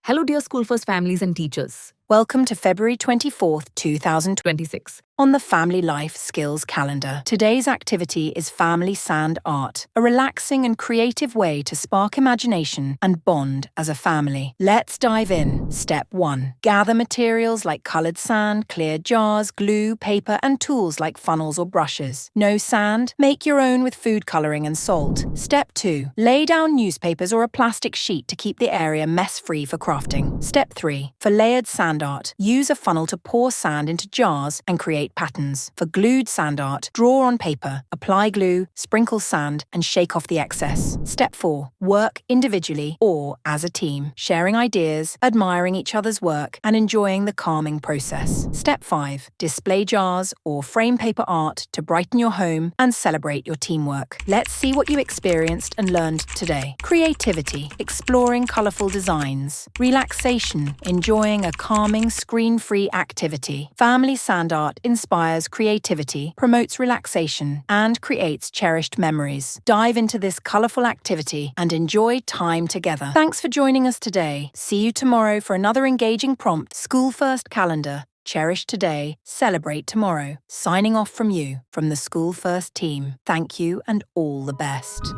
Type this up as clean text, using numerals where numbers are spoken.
Hello, dear School First families and teachers. Welcome to February 24th, 2026. On the Family Life Skills calendar, today's activity is Family Sand Art, a relaxing and creative way to spark imagination and bond as a family. Let's dive in. Step 1. Gather materials like coloured sand, clear jars, glue, paper, and tools like funnels or brushes. No sand? Make your own with food colouring and salt. Step 2. Lay down newspapers or a plastic sheet to keep the area mess-free for crafting. Step 3. For layered sand art, use a funnel to pour sand into jars and create patterns. For glued sand art, draw on paper, apply glue, sprinkle sand, and shake off the excess. Step 4. Work individually or as a team, sharing ideas, admiring each other's work, and enjoying the calming process. Step 5. Display jars or frame paper art to brighten your home and celebrate your teamwork. Let's see what you experienced and learned today. Creativity, exploring colourful designs. Relaxation, enjoying a calming, screen-free activity. Family sand art inspires creativity, promotes relaxation, and creates cherished memories. Dive into this colourful activity and enjoy time together. Thanks for joining us today. See you tomorrow for another engaging prompt. School First calendar. Cherish today, celebrate tomorrow. Signing off from you, from the School First team. Thank you and all the best.